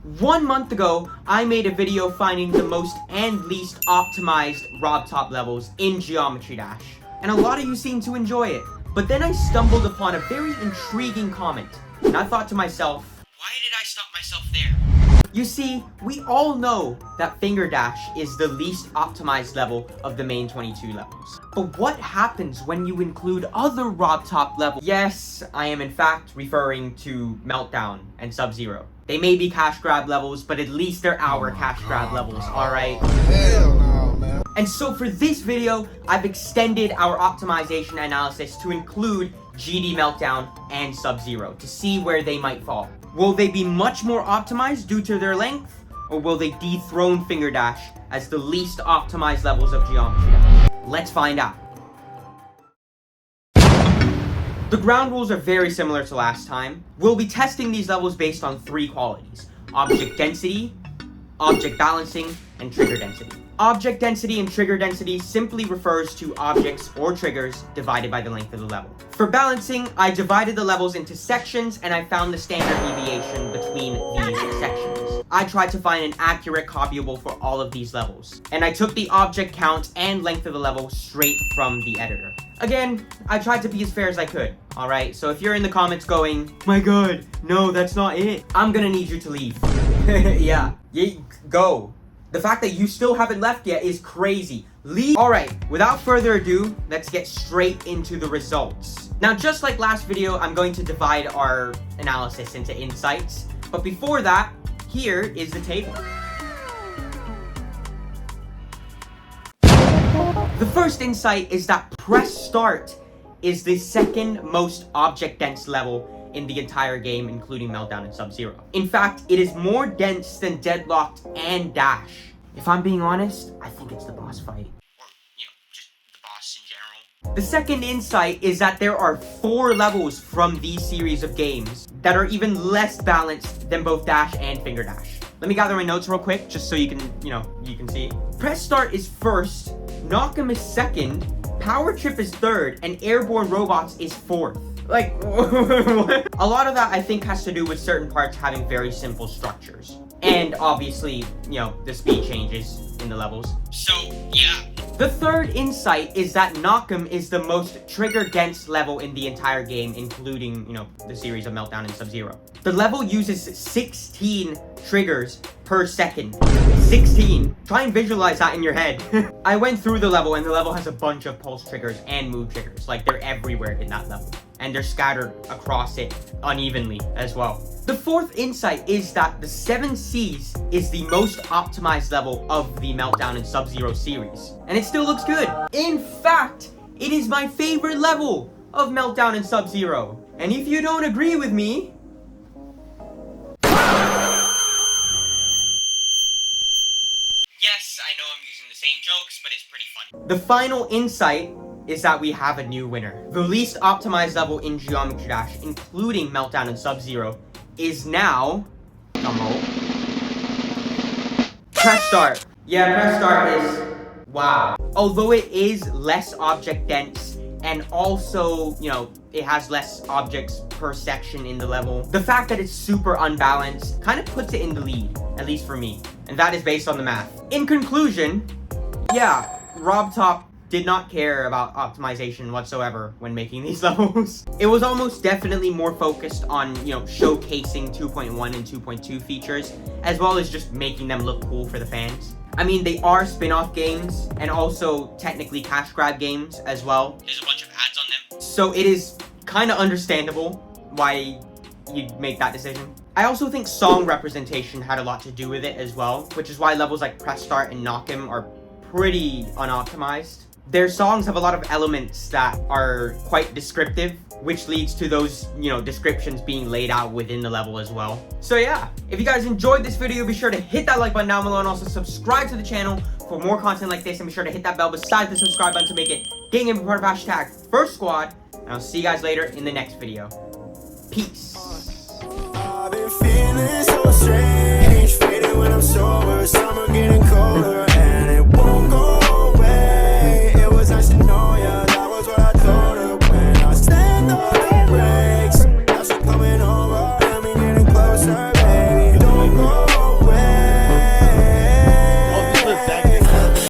1 month ago, I made a video finding the most and least optimized RobTop levels in Geometry Dash, and a lot of you seem to enjoy it. But then I stumbled upon a very intriguing comment, and I thought to myself, why did I stop myself there? You see, we all know that Fingerdash is the least optimized level of the main 22 levels. But what happens when you include other RobTop levels? Yes, I am in fact referring to Meltdown and Subzero. They may be cash grab levels, but at least they're our cash grab levels, alright? Hell no, man. And so for this video, I've extended our optimization analysis to include GD Meltdown and Subzero to see where they might fall. Will they be much more optimized due to their length, or will they dethrone Fingerdash as the least optimized levels of Geometry Dash? Let's find out. The ground rules are very similar to last time. We'll be testing these levels based on 3 qualities: object density, object balancing, and trigger density. Object density and trigger density simply refers to objects or triggers divided by the length of the level. For balancing, I divided the levels into sections and I found the standard deviation between these sections. I tried to find an accurate copyable for all of these levels, and I took the object count and length of the level straight from the editor. Again, I tried to be as fair as I could, alright? So if you're in the comments going, my god, no, that's not it, I'm gonna need you to leave. Yeah, go. The fact that you still haven't left yet is crazy. Leave. Alright, without further ado, let's get straight into the results. Now, just like last video, I'm going to divide our analysis into insights. But before that, here is the table. The first insight is that Press Start is the second most object dense level in the entire game, including Meltdown and Subzero. In fact, it is more dense than Deadlocked and Dash. If I'm being honest, I think it's the boss fight. Or, just the boss in general. The second insight is that there are 4 levels from these series of games that are even less balanced than both Dash and Fingerdash. Let me gather my notes real quick, just so you can, you can see. Press Start is first, Knock'em is second, Power Trip is third, and Airborne Robots is fourth. Like, what? A lot of that, I think, has to do with certain parts having very simple structures. And obviously, the speed changes in the levels. So, yeah. The third insight is that Knock'em is the most trigger-dense level in the entire game, including, the series of Meltdown and Subzero. The level uses 16 triggers per second. 16. Try and visualize that in your head. I went through the level, and the level has a bunch of pulse triggers and move triggers. Like, they're everywhere in that level. And they're scattered across it unevenly as well. The fourth insight is that the 7 Seas is the most optimized level of the Meltdown and Subzero series. And it still looks good. In fact, it is my favorite level of Meltdown and Subzero. And if you don't agree with me... Yes, I know I'm using the same jokes, but it's pretty funny. The final insight is that we have a new winner. The least optimized level in Geometry Dash, including Meltdown and Subzero, is now... drumroll. Press Start. Yeah, Press Start is... wow. Although it is less object dense, and also, it has less objects per section in the level, the fact that it's super unbalanced kind of puts it in the lead, at least for me. And that is based on the math. In conclusion, yeah, RobTop did not care about optimization whatsoever when making these levels. It was almost definitely more focused on, showcasing 2.1 and 2.2 features, as well as just making them look cool for the fans. I mean, they are spin-off games, and also technically cash grab games as well. There's a bunch of ads on them. So it is kind of understandable why you'd make that decision. I also think song representation had a lot to do with it as well, which is why levels like Press Start and Knock'em are pretty unoptimized. Their songs have a lot of elements that are quite descriptive, which leads to those, descriptions being laid out within the level as well. So yeah, if you guys enjoyed this video, be sure to hit that like button down below and also subscribe to the channel for more content like this, and be sure to hit that bell beside the subscribe button to make it getting in part of #FirstSquad, and I'll see you guys later in the next video. Peace.